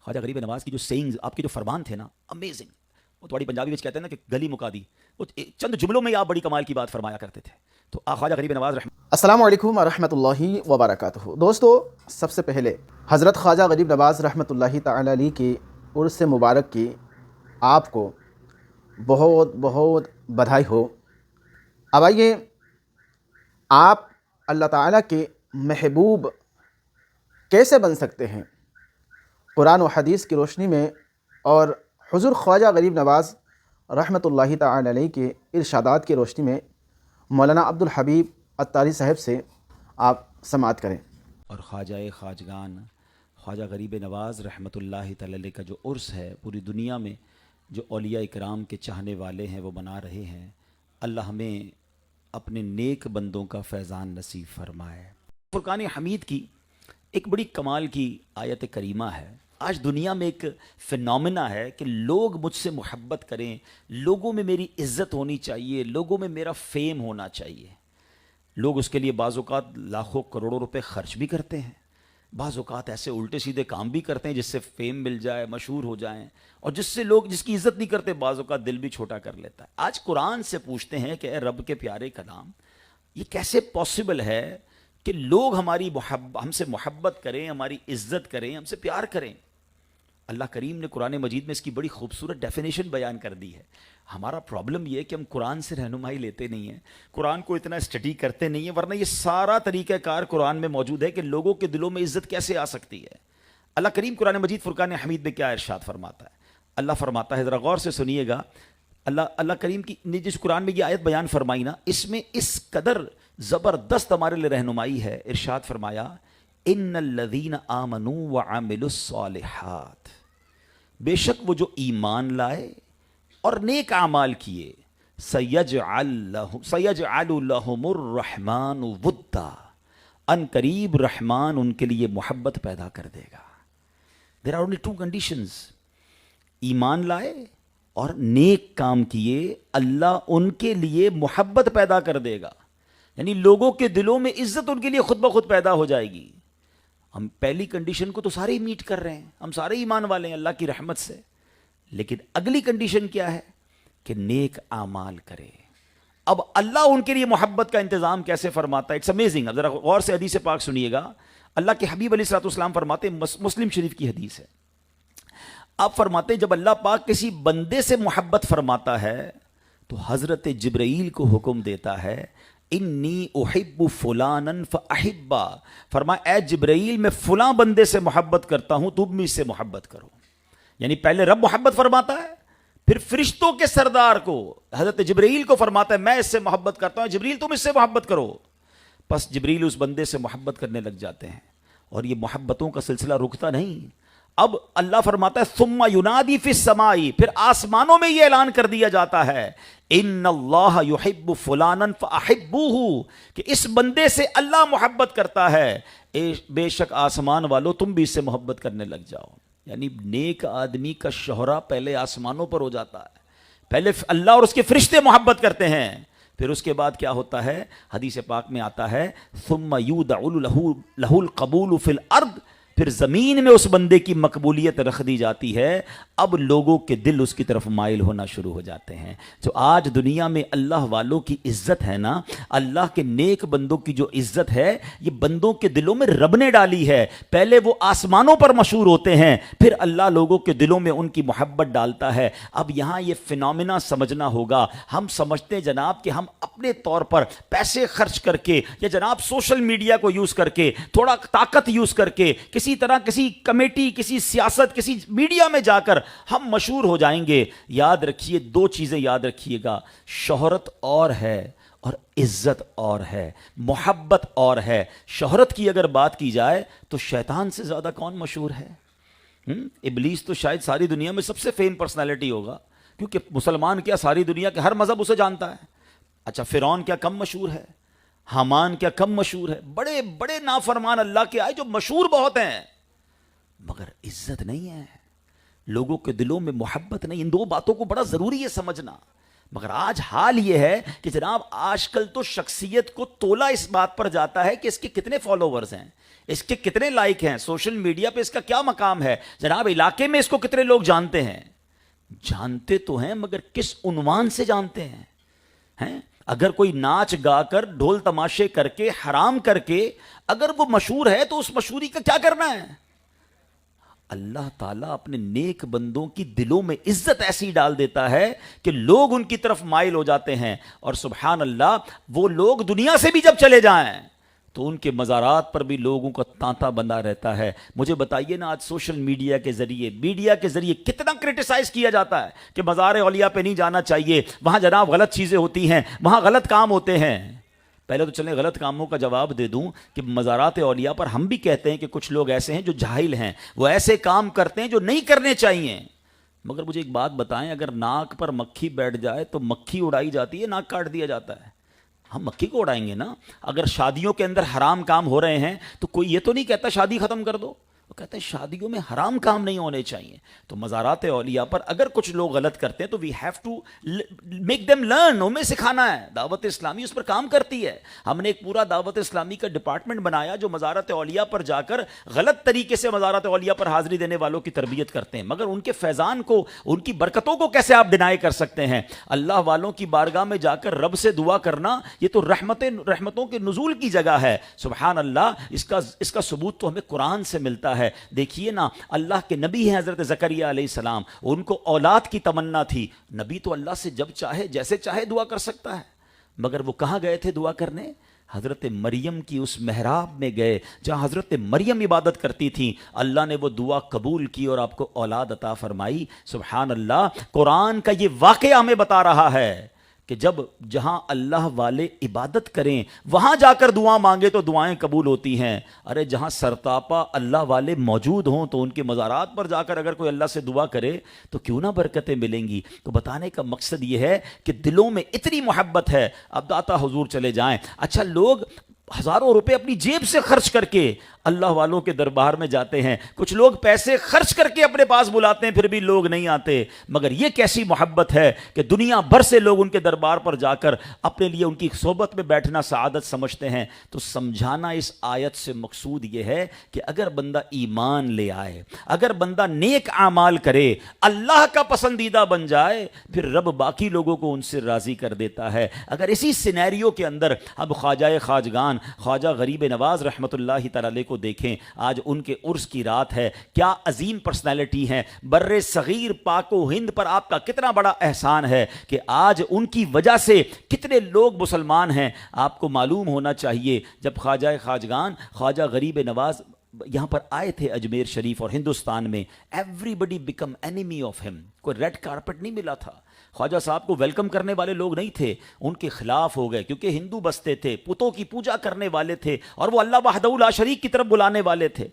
خواجہ غریب نواز کی جو سینگز، آپ کے جو فرمان تھے نا، امیزنگ. وہ تھوڑی پنجابی میں کہتے ہیں نا کہ گلی مکا دی، وہ چند جملوں میں آپ بڑی کمال کی بات فرمایا کرتے تھے. تو خواجہ غریب نواز السلام علیکم ورحمۃ اللہ وبرکاتہ. دوستو، سب سے پہلے حضرت خواجہ غریب نواز رحمۃ اللہ تعالی علیہ کی عرس مبارک کی آپ کو بہت بہت بدھائی ہو. اب آئیے، آپ اللہ تعالیٰ کے محبوب کیسے بن سکتے ہیں؟ قرآن و حدیث کی روشنی میں اور حضور خواجہ غریب نواز رحمۃ اللہ تعالی علیہ کے ارشادات کی روشنی میں مولانا عبدالحبیب عطاری صاحب سے آپ سماعت کریں. اور خواجہ خواجگان خواجہ غریب نواز رحمۃ اللہ تعالی علیہ کا جو عرس ہے، پوری دنیا میں جو اولیاء اکرام کے چاہنے والے ہیں وہ منا رہے ہیں. اللہ ہمیں اپنے نیک بندوں کا فیضان نصیب فرمائے. فرقان حمید کی ایک بڑی کمال کی آیت کریمہ ہے. آج دنیا میں ایک فینومینا ہے کہ لوگ مجھ سے محبت کریں، لوگوں میں میری عزت ہونی چاہیے، لوگوں میں میرا فیم ہونا چاہیے. لوگ اس کے لیے بعض اوقات لاکھوں کروڑوں روپے خرچ بھی کرتے ہیں، بعض اوقات ایسے الٹے سیدھے کام بھی کرتے ہیں جس سے فیم مل جائے، مشہور ہو جائیں، اور جس سے لوگ جس کی عزت نہیں کرتے بعض اوقات دل بھی چھوٹا کر لیتا ہے. آج قرآن سے پوچھتے ہیں کہ اے رب کے پیارے کلام، یہ کیسے پاسبل ہے کہ لوگ ہم سے محبت کریں، ہماری عزت کریں، ہم سے پیار کریں؟ اللہ کریم نے قرآن مجید میں اس کی بڑی خوبصورت ڈیفینیشن بیان کر دی ہے. ہمارا پرابلم یہ ہے کہ ہم قرآن سے رہنمائی لیتے نہیں ہیں، قرآن کو اتنا اسٹڈی کرتے نہیں ہیں، ورنہ یہ سارا طریقہ کار قرآن میں موجود ہے کہ لوگوں کے دلوں میں عزت کیسے آ سکتی ہے. اللہ کریم قرآن مجید فرقان حمید میں کیا ارشاد فرماتا ہے؟ اللہ فرماتا ہے، ذرا غور سے سنیے گا. اللہ کریم کی نے جس قرآن میں یہ آیت بیان فرمائی نا، اس میں اس قدر زبردست ہمارے لیے رہنمائی ہے. ارشاد فرمایا، ان الذین آمنوا وعملوا الصالحات، بے شک وہ جو ایمان لائے اور نیک اعمال کیے، سیجعل لہم الرحمن ودا، ان قریب رحمان ان کے لیے محبت پیدا کر دے گا. There are only two conditions, ایمان لائے اور نیک کام کیے، اللہ ان کے لیے محبت پیدا کر دے گا. یعنی لوگوں کے دلوں میں عزت ان کے لیے خود بخود پیدا ہو جائے گی. ہم پہلی کنڈیشن کو تو سارے ہی میٹ کر رہے ہیں، ہم سارے ایمان والے ہیں اللہ کی رحمت سے، لیکن اگلی کنڈیشن کیا ہے کہ نیک اعمال کرے. اب اللہ ان کے لیے محبت کا انتظام کیسے فرماتا ہے؟ It's amazing. اب ذرا غور سے حدیث پاک سنیے گا. اللہ کے حبیب علیہ الصلوۃ والسلام فرماتے ہیں، مسلم شریف کی حدیث ہے، آپ فرماتے ہیں جب اللہ پاک کسی بندے سے محبت فرماتا ہے تو حضرت جبرائیل کو حکم دیتا ہے، انی احب فلانا فاحبا، فرمایا اے جبرائیل میں فلاں بندے سے محبت کرتا ہوں، تم بھی اس سے محبت کرو. یعنی پہلے رب محبت فرماتا ہے، پھر فرشتوں کے سردار کو حضرت جبرائیل کو فرماتا ہے میں اس سے محبت کرتا ہوں، جبرائیل تم اس سے محبت کرو. پس جبرائیل اس بندے سے محبت کرنے لگ جاتے ہیں، اور یہ محبتوں کا سلسلہ رکتا نہیں. اب اللہ فرماتا ہے ثم ینادی فی السماء، پھر آسمانوں میں یہ اعلان کر دیا جاتا ہے، ان اللہ یحب فلانا فاحبوہ، کہ اس بندے سے اللہ محبت کرتا ہے، بے شک آسمان والو تم بھی اس سے محبت کرنے لگ جاؤ. یعنی نیک آدمی کا شہرہ پہلے آسمانوں پر ہو جاتا ہے، پہلے اللہ اور اس کے فرشتے محبت کرتے ہیں، پھر اس کے بعد کیا ہوتا ہے؟ حدیث پاک میں آتا ہے ثم یودع لہ القبول فی الارض، پھر زمین میں اس بندے کی مقبولیت رکھ دی جاتی ہے. اب لوگوں کے دل اس کی طرف مائل ہونا شروع ہو جاتے ہیں. جو آج دنیا میں اللہ والوں کی عزت ہے نا، اللہ کے نیک بندوں کی جو عزت ہے، یہ بندوں کے دلوں میں رب نے ڈالی ہے. پہلے وہ آسمانوں پر مشہور ہوتے ہیں، پھر اللہ لوگوں کے دلوں میں ان کی محبت ڈالتا ہے. اب یہاں یہ فینومینا سمجھنا ہوگا. ہم سمجھتے ہیں جناب کہ ہم اپنے طور پر پیسے خرچ کر کے، یا جناب سوشل میڈیا کو یوز کر کے، تھوڑا طاقت یوز کر کے، کسی طرح کسی کمیٹی، کسی سیاست، کسی میڈیا میں جا کر ہم مشہور ہو جائیں گے. یاد رکھیے، دو چیزیں یاد رکھیے گا، شہرت اور ہے اور عزت اور ہے، محبت اور ہے. شہرت کی اگر بات کی جائے تو شیطان سے زیادہ کون مشہور ہے؟ ابلیس تو شاید ساری دنیا میں سب سے فیم پرسنالٹی ہوگا، کیونکہ مسلمان کیا ساری دنیا کے ہر مذہب اسے جانتا ہے. اچھا، فرعون کیا کم مشہور ہے؟ حامان کیا کم مشہور ہے؟ بڑے بڑے نافرمان اللہ کے آئے جو مشہور بہت ہیں، مگر عزت نہیں ہے، لوگوں کے دلوں میں محبت نہیں. ان دو باتوں کو بڑا ضروری ہے سمجھنا. مگر آج حال یہ ہے کہ جناب آج کل تو شخصیت کو تولا اس بات پر جاتا ہے کہ اس کے کتنے فالوورز ہیں، اس کے کتنے لائک ہیں، سوشل میڈیا پہ اس کا کیا مقام ہے، جناب علاقے میں اس کو کتنے لوگ جانتے ہیں۔ جانتے تو ہیں مگر کس عنوان سے جانتے ہیں؟ اگر کوئی ناچ گا کر ڈھول تماشے کر کے حرام کر کے اگر وہ مشہور ہے تو اس مشہوری کا کیا کرنا ہے؟ اللہ تعالیٰ اپنے نیک بندوں کی دلوں میں عزت ایسی ڈال دیتا ہے کہ لوگ ان کی طرف مائل ہو جاتے ہیں، اور سبحان اللہ وہ لوگ دنیا سے بھی جب چلے جائیں تو ان کے مزارات پر بھی لوگوں کا تانتا بندہ رہتا ہے۔ مجھے بتائیے نا، آج سوشل میڈیا کے ذریعے کتنا کرٹیسائز کیا جاتا ہے کہ مزار اولیاء پہ نہیں جانا چاہیے، وہاں جناب غلط چیزیں ہوتی ہیں، وہاں غلط کام ہوتے ہیں۔ پہلے تو چلیں غلط کاموں کا جواب دے دوں کہ مزارات اولیاء پر ہم بھی کہتے ہیں کہ کچھ لوگ ایسے ہیں جو جاہل ہیں، وہ ایسے کام کرتے ہیں جو نہیں کرنے چاہیے۔ مگر مجھے ایک بات بتائیں، اگر ناک پر مکھی بیٹھ جائے تو مکھی اڑائی جاتی ہے، ناک کاٹ دیا جاتا ہے؟ ہم مکھی کو اڑائیں گے نا۔ اگر شادیوں کے اندر حرام کام ہو رہے ہیں تو کوئی یہ تو نہیں کہتا شادی ختم کر دو، وہ کہتے ہیں شادیوں میں حرام کام نہیں ہونے چاہیے۔ تو مزارات اولیاء پر اگر کچھ لوگ غلط کرتے ہیں تو we have to make them learn, ہمیں سکھانا ہے۔ دعوت اسلامی اس پر کام کرتی ہے، ہم نے ایک پورا دعوت اسلامی کا ڈپارٹمنٹ بنایا جو مزارات اولیاء پر جا کر غلط طریقے سے مزارات اولیاء پر حاضری دینے والوں کی تربیت کرتے ہیں۔ مگر ان کے فیضان کو، ان کی برکتوں کو کیسے آپ ڈینائی کر سکتے ہیں؟ اللہ والوں کی بارگاہ میں جا کر رب سے دعا کرنا یہ تو رحمتوں کے نزول کی جگہ ہے۔ سبحان اللہ، اس کا ثبوت تو ہمیں قرآن سے ملتا ہے۔ دیکھیے نا، اللہ کے نبی ہیں حضرت زکریا علیہ السلام، ان کو اولاد کی تمنا تھی۔ نبی تو اللہ سے جب چاہے جیسے چاہے دعا کر سکتا ہے، مگر وہ کہاں گئے تھے دعا کرنے؟ حضرت مریم کی اس محراب میں گئے جہاں حضرت مریم عبادت کرتی تھیں۔ اللہ نے وہ دعا قبول کی اور آپ کو اولاد عطا فرمائی۔ سبحان اللہ، قرآن کا یہ واقعہ ہمیں بتا رہا ہے کہ جہاں اللہ والے عبادت کریں وہاں جا کر دعا مانگے تو دعائیں قبول ہوتی ہیں۔ ارے جہاں سرتاپا اللہ والے موجود ہوں تو ان کے مزارات پر جا کر اگر کوئی اللہ سے دعا کرے تو کیوں نہ برکتیں ملیں گی۔ تو بتانے کا مقصد یہ ہے کہ دلوں میں اتنی محبت ہے۔ اب داتا حضور چلے جائیں، اچھا لوگ ہزاروں روپے اپنی جیب سے خرچ کر کے اللہ والوں کے دربار میں جاتے ہیں، کچھ لوگ پیسے خرچ کر کے اپنے پاس بلاتے ہیں پھر بھی لوگ نہیں آتے۔ مگر یہ کیسی محبت ہے کہ دنیا بھر سے لوگ ان کے دربار پر جا کر اپنے لیے ان کی صحبت میں بیٹھنا سعادت سمجھتے ہیں۔ تو سمجھانا اس آیت سے مقصود یہ ہے کہ اگر بندہ ایمان لے آئے، اگر بندہ نیک اعمال کرے، اللہ کا پسندیدہ بن جائے، پھر رب باقی لوگوں کو ان سے راضی کر دیتا ہے۔ اگر اسی سینیریو کے اندر اب خواجہ خواجگان خواجہ غریب نواز رحمۃ اللہ تعالی علیہ کو دیکھیں، آج ان کے عرس کی رات ہے، کیا عظیم پرسنالٹی ہیں۔ بر صغیر پاک و ہند پر آپ کا کتنا بڑا احسان ہے کہ آج ان کی وجہ سے کتنے لوگ مسلمان ہیں۔ آپ کو معلوم ہونا چاہیے جب خواجہ خواجگان خواجہ غریب نواز یہاں پر آئے تھے اجمیر شریف اور ہندوستان میں، everybody become enemy of ہم، کوئی ریڈ کارپٹ نہیں ملا تھا۔ خواجہ صاحب کو ویلکم کرنے والے لوگ نہیں تھے، ان کے خلاف ہو گئے کیونکہ ہندو بستے تھے، پتوں کی پوجا کرنے والے تھے اور وہ اللہ وحدہ لا شریک کی طرف بلانے والے تھے۔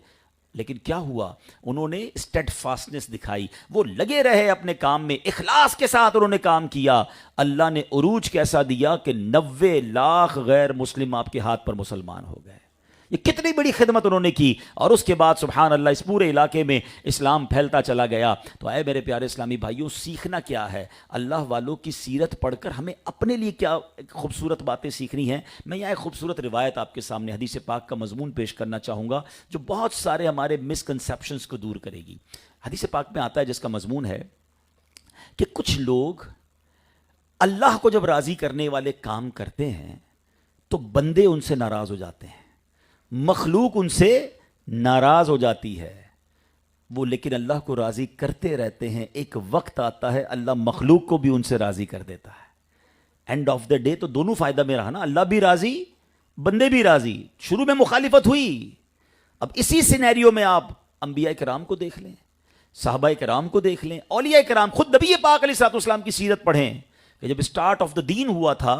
لیکن کیا ہوا؟ انہوں نے اسٹیڈ فاسٹنس دکھائی، وہ لگے رہے اپنے کام میں، اخلاص کے ساتھ انہوں نے کام کیا۔ اللہ نے عروج کیسا دیا کہ 90 لاکھ غیر مسلم آپ کے ہاتھ پر مسلمان ہو گئے۔ یہ کتنی بڑی خدمت انہوں نے کی، اور اس کے بعد سبحان اللہ اس پورے علاقے میں اسلام پھیلتا چلا گیا۔ تو اے میرے پیارے اسلامی بھائیوں، سیکھنا کیا ہے؟ اللہ والوں کی سیرت پڑھ کر ہمیں اپنے لیے کیا خوبصورت باتیں سیکھنی ہیں۔ میں یہاں ایک خوبصورت روایت آپ کے سامنے حدیث پاک کا مضمون پیش کرنا چاہوں گا جو بہت سارے ہمارے مسکنسیپشنز کو دور کرے گی۔ حدیث پاک میں آتا ہے جس کا مضمون ہے کہ کچھ لوگ اللہ کو جب راضی کرنے والے کام کرتے ہیں تو بندے ان سے ناراض ہو جاتے ہیں، مخلوق ان سے ناراض ہو جاتی ہے، وہ لیکن اللہ کو راضی کرتے رہتے ہیں۔ ایک وقت آتا ہے اللہ مخلوق کو بھی ان سے راضی کر دیتا ہے۔ اینڈ آف دا ڈے تو دونوں فائدہ میں رہا نا، اللہ بھی راضی، بندے بھی راضی۔ شروع میں مخالفت ہوئی، اب اسی سینیریو میں آپ انبیاء کرام کو دیکھ لیں، صحابہ کرام کو دیکھ لیں، اولیاء کرام، خود نبی پاک علیہ الصلوۃ والسلام کی سیرت پڑھیں کہ جب اسٹارٹ آف دا دین ہوا تھا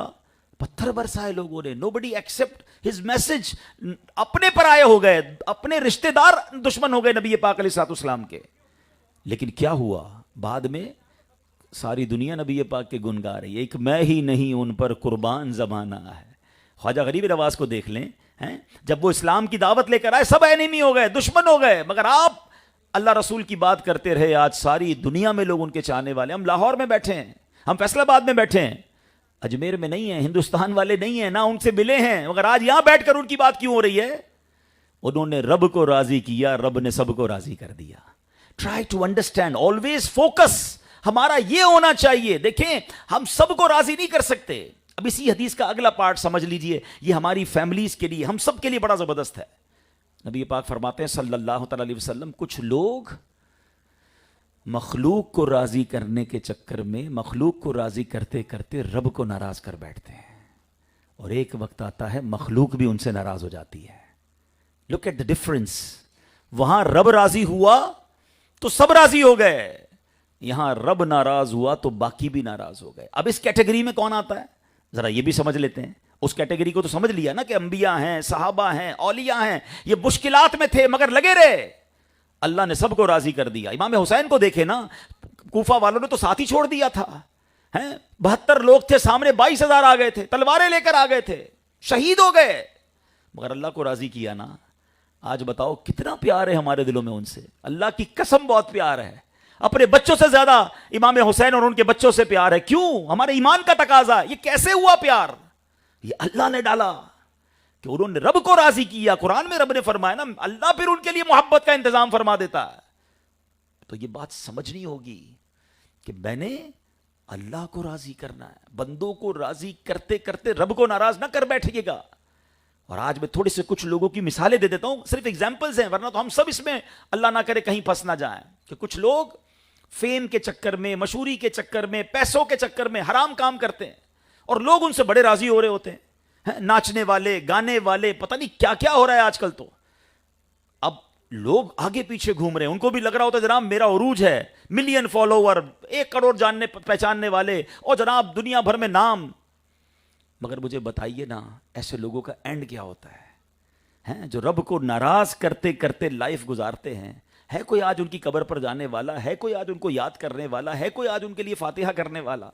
پتھر برسائے لوگوں نے، nobody accept his message، اپنے پر آئے ہو گئے، اپنے رشتہ دار دشمن ہو گئے نبی پاک علیہ الصلوۃ والسلام کے۔ لیکن کیا ہوا؟ بعد میں ساری دنیا نبی پاک کے گن گا رہی ہے، ایک میں ہی نہیں ان پر قربان زمانہ ہے۔ خواجہ غریب نواز کو دیکھ لیں، جب وہ اسلام کی دعوت لے کر آئے سب اینیمی ہو گئے، دشمن ہو گئے، مگر آپ اللہ رسول کی بات کرتے رہے، آج ساری دنیا میں لوگ ان کے چاہنے والے۔ ہم لاہور میں بیٹھے ہیں، ہم فیصلہ آباد میں بیٹھے ہیں، اجمیر میں نہیں ہیں، ہندوستان والے نہیں ہیں، نہ ان سے ملے ہیں، مگر آج یہاں بیٹھ کر ان کی بات کیوں ہو رہی ہے؟ انہوں نے رب کو راضی کیا، رب نے سب کو راضی کر دیا. Try to understand, always focus ہمارا یہ ہونا چاہیے. دیکھیں ہم سب کو راضی نہیں کر سکتے. اب اسی حدیث کا اگلا پارٹ سمجھ لیجئے، یہ ہماری فیملیز کے لیے، ہم سب کے لیے بڑا زبردست ہے. نبی پاک فرماتے ہیں صلی اللہ تعالی علیہ وسلم، کچھ لوگ مخلوق کو راضی کرنے کے چکر میں مخلوق کو راضی کرتے کرتے رب کو ناراض کر بیٹھتے ہیں، اور ایک وقت آتا ہے مخلوق بھی ان سے ناراض ہو جاتی ہے. Look at the difference. وہاں رب راضی ہوا تو سب راضی ہو گئے، یہاں رب ناراض ہوا تو باقی بھی ناراض ہو گئے. اب اس کیٹیگری میں کون آتا ہے؟ ذرا یہ بھی سمجھ لیتے ہیں. اس کیٹیگری کو تو سمجھ لیا نا کہ انبیاء ہیں، صحابہ ہیں، اولیاء ہیں، یہ مشکلات میں تھے مگر لگے رہے، اللہ نے سب کو راضی کر دیا. امام حسین کو دیکھے نا، کوفہ والوں نے تو ساتھ ہی چھوڑ دیا تھا. 72 لوگ تھے سامنے، 22,000 آ گئے تھے، تلواریں لے کر آ گئے تھے، شہید ہو گئے، مگر اللہ کو راضی کیا نا. آج بتاؤ کتنا پیار ہے ہمارے دلوں میں ان سے. اللہ کی قسم بہت پیار ہے. اپنے بچوں سے زیادہ امام حسین اور ان کے بچوں سے پیار ہے. کیوں؟ ہمارے ایمان کا تقاضا. یہ کیسے ہوا پیار؟ یہ اللہ نے ڈالا کہ انہوں نے رب کو راضی کیا. قرآن میں رب نے فرمایا نا، اللہ پھر ان کے لیے محبت کا انتظام فرما دیتا ہے. تو یہ بات سمجھنی ہوگی کہ میں نے اللہ کو راضی کرنا ہے. بندوں کو راضی کرتے کرتے رب کو ناراض نہ کر بیٹھیے گا. اور آج میں تھوڑے سے کچھ لوگوں کی مثالیں دے دیتا ہوں، صرف ایگزامپلز ہیں، ورنہ تو ہم سب اس میں اللہ نہ کرے کہیں پھنس نہ جائیں. کہ کچھ لوگ فیم کے چکر میں، مشہوری کے چکر میں، پیسوں کے چکر میں حرام کام کرتے ہیں، اور لوگ ان سے بڑے راضی ہو رہے ہوتے ہیں. ناچنے والے، گانے والے، پتہ نہیں کیا کیا ہو رہا ہے آج کل. تو اب لوگ آگے پیچھے گھوم رہے ہیں، ان کو بھی لگ رہا ہوتا ہے جناب میرا عروج ہے، ملین فالوور، 1 کروڑ جاننے پہچاننے والے، اور جناب دنیا بھر میں نام. مگر مجھے بتائیے نا، ایسے لوگوں کا اینڈ کیا ہوتا ہے؟ جو رب کو ناراض کرتے کرتے لائف گزارتے ہیں. ہے کوئی آج ان کی قبر پر جانے والا؟ ہے کوئی آج ان کو یاد کرنے والا؟ ہے کوئی آج ان کے لیے فاتحہ کرنے والا؟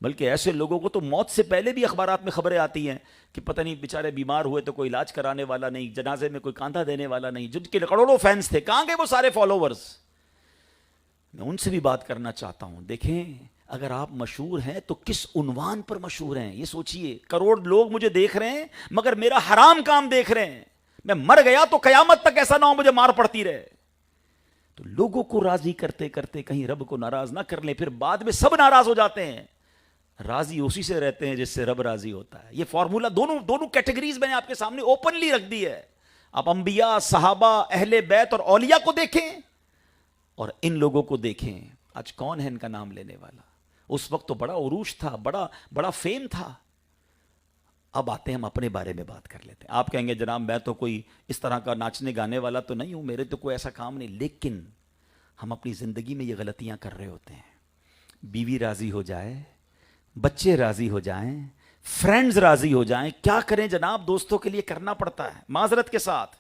بلکہ ایسے لوگوں کو تو موت سے پہلے بھی اخبارات میں خبریں آتی ہیں کہ پتہ نہیں بیچارے بیمار ہوئے تو کوئی علاج کرانے والا نہیں، جنازے میں کوئی کاندھا دینے والا نہیں. جن کے کروڑوں فینس تھے، کہاں گئے وہ سارے فالوورز؟ میں ان سے بھی بات کرنا چاہتا ہوں. دیکھیں اگر آپ مشہور ہیں تو کس عنوان پر مشہور ہیں یہ سوچئے. کروڑ لوگ مجھے دیکھ رہے ہیں مگر میرا حرام کام دیکھ رہے ہیں. میں مر گیا تو قیامت تک ایسا نہ ہو مجھے مار پڑتی رہے. تو لوگوں کو راضی کرتے کرتے کہیں رب کو ناراض نہ کر لیں، پھر بعد میں سب ناراض ہو جاتے ہیں. راضی اسی سے رہتے ہیں جس سے رب راضی ہوتا ہے. یہ فارمولا دونوں کیٹیگریز میں نے آپ کے سامنے اوپنلی رکھ دی ہے. آپ انبیاء، صحابہ، اہل بیت اور اولیاء کو دیکھیں اور ان لوگوں کو دیکھیں. آج کون ہے ان کا نام لینے والا؟ اس وقت تو بڑا عروج تھا، بڑا فیم تھا. اب آتے ہیں ہم اپنے بارے میں بات کر لیتے ہیں. آپ کہیں گے جناب میں تو کوئی اس طرح کا ناچنے گانے والا تو نہیں ہوں، میرے تو کوئی ایسا کام نہیں. لیکن ہم اپنی زندگی میں یہ غلطیاں کر رہے ہوتے ہیں. بیوی راضی ہو جائے، بچے راضی ہو جائیں، فرینڈز راضی ہو جائیں، کیا کریں جناب؟ دوستوں کے لیے کرنا پڑتا ہے. معذرت کے ساتھ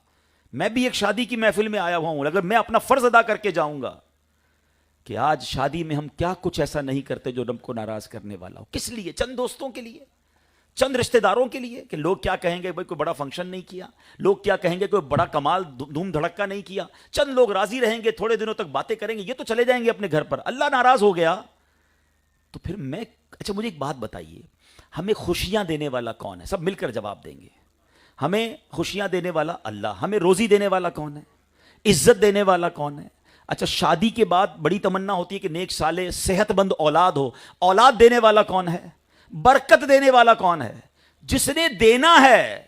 میں بھی ایک شادی کی محفل میں آیا ہوا ہوں. اگر میں اپنا فرض ادا کر کے جاؤں گا کہ آج شادی میں ہم کیا کچھ ایسا نہیں کرتے جو رب کو ناراض کرنے والا ہو. کس لیے؟ چند دوستوں کے لیے، چند رشتہ داروں کے لیے کہ لوگ کیا کہیں گے، بھائی کوئی بڑا فنکشن نہیں کیا، لوگ کیا کہیں گے کوئی بڑا کمال دھوم دھڑکا نہیں کیا. چند لوگ راضی رہیں گے، تھوڑے دنوں تک باتیں کریں گے، یہ تو چلے جائیں گے اپنے گھر پر. اللہ ناراض ہو گیا تو پھر میں اچھا مجھے ایک بات بتائیے، ہمیں خوشیاں دینے والا کون ہے؟ سب مل کر جواب دیں گے. ہمیں خوشیاں دینے والا اللہ. ہمیں روزی دینے والا کون ہے؟ عزت دینے والا کون ہے؟ اچھا شادی کے بعد بڑی تمنا ہوتی ہے کہ نیک صالح صحت مند اولاد ہو. اولاد دینے والا کون ہے؟ برکت دینے والا کون ہے؟ جس نے دینا ہے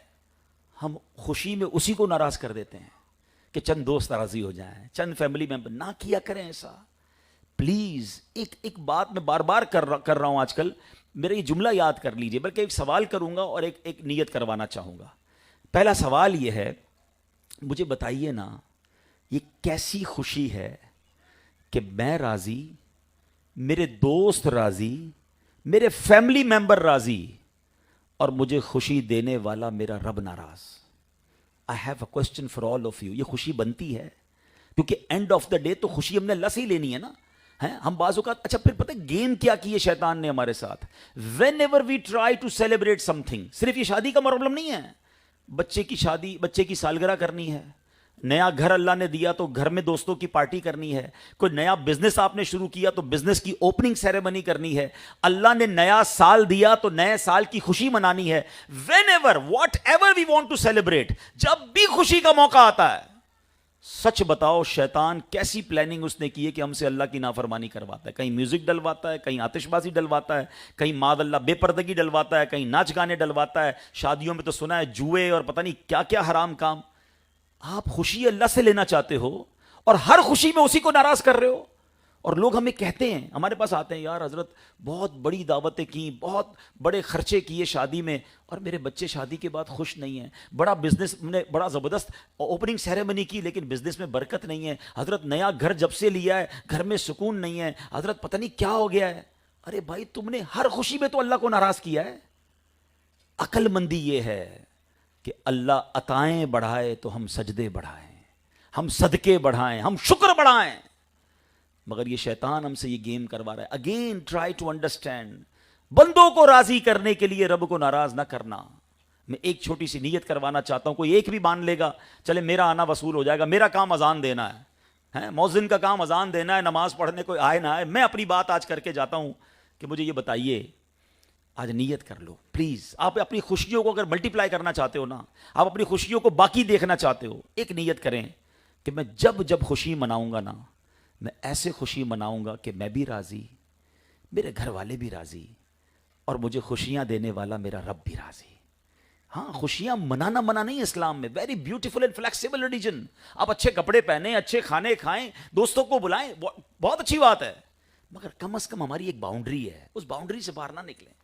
ہم خوشی میں اسی کو ناراض کر دیتے ہیں کہ چند دوست راضی ہو جائیں، چند فیملی ممبر. نہ کیا کریں ایسا پلیز. ایک بات میں بار بار کر رہا ہوں آج کل، میرا یہ جملہ یاد کر لیجئے، بلکہ ایک سوال کروں گا اور ایک نیت کروانا چاہوں گا. پہلا سوال یہ ہے، مجھے بتائیے نا یہ کیسی خوشی ہے کہ میں راضی، میرے دوست راضی، میرے فیملی ممبر راضی، اور مجھے خوشی دینے والا میرا رب ناراض. I have a question for all of you. یہ خوشی بنتی ہے کیونکہ اینڈ آف دا ڈے تو خوشی ہم نے اللہ سے ہی لینی ہے نا. ہم بعض اوقات اچھا پھر پتہ ہے گیم کیا کی ہے شیطان نے ہمارے ساتھ؟ Whenever we try to celebrate something, صرف یہ شادی کا پرابلم نہیں ہے، بچے کی شادی، بچے کی سالگرہ کرنی ہے، نیا گھر اللہ نے دیا تو گھر میں دوستوں کی پارٹی کرنی ہے. کوئی نیا بزنس آپ نے شروع کیا تو بزنس کی اوپننگ سیریمنی کرنی ہے. اللہ نے نیا سال دیا تو نئے سال کی خوشی منانی ہے. Whenever whatever we want to celebrate, جب بھی خوشی کا موقع آتا ہے, سچ بتاؤ شیطان کیسی پلاننگ اس نے کی ہے کہ ہم سے اللہ کی نافرمانی کرواتا ہے. کہیں میوزک ڈلواتا ہے, کہیں آتش بازی ڈلواتا ہے, کہیں معاذ اللہ بے پردگی ڈلواتا ہے, کہیں ناچ گانے ڈلواتا ہے. شادیوں میں تو سنا ہے جوئے اور پتہ نہیں کیا کیا حرام کام. آپ خوشی اللہ سے لینا چاہتے ہو اور ہر خوشی میں اسی کو ناراض کر رہے ہو. اور لوگ ہمیں کہتے ہیں, ہمارے پاس آتے ہیں, یار حضرت بہت بڑی دعوتیں کی, بہت بڑے خرچے کیے شادی میں, اور میرے بچے شادی کے بعد خوش نہیں ہیں. بڑا بزنس نے بڑا زبردست اوپننگ سیریمنی کی لیکن بزنس میں برکت نہیں ہے. حضرت نیا گھر جب سے لیا ہے گھر میں سکون نہیں ہے. حضرت پتہ نہیں کیا ہو گیا ہے. ارے بھائی تم نے ہر خوشی میں تو اللہ کو ناراض کیا ہے. عقل مندی یہ ہے کہ اللہ عطائیں بڑھائے تو ہم سجدے بڑھائیں, ہم صدقے بڑھائیں, ہم شکر بڑھائیں. مگر یہ شیطان ہم سے یہ گیم کروا رہا ہے. اگین ٹرائی ٹو انڈرسٹینڈ, بندوں کو راضی کرنے کے لیے رب کو ناراض نہ کرنا. میں ایک چھوٹی سی نیت کروانا چاہتا ہوں, کوئی ایک بھی مان لے گا چلے میرا آنا وصول ہو جائے گا. میرا کام اذان دینا ہے, مؤذن کا کام اذان دینا ہے, نماز پڑھنے کوئی آئے نہ آئے. میں اپنی بات آج کر کے جاتا ہوں کہ مجھے یہ بتائیے, آج نیت کر لو پلیز. آپ اپنی خوشیوں کو اگر ملٹیپلائی کرنا چاہتے ہو نا, آپ اپنی خوشیوں کو باقی دیکھنا چاہتے ہو, ایک نیت کریں کہ میں جب جب خوشی مناؤں گا نا, میں ایسے خوشی مناؤں گا کہ میں بھی راضی, میرے گھر والے بھی راضی, اور مجھے خوشیاں دینے والا میرا رب بھی راضی. ہاں خوشیاں منانا منع نہیں اسلام میں, very beautiful and flexible religion. آپ اچھے کپڑے پہنیں, اچھے کھانے کھائیں, دوستوں کو بلائیں, بہت اچھی بات ہے. مگر کم از کم ہماری ایک باؤنڈری ہے, اس باؤنڈری سے باہر نہ نکلیں.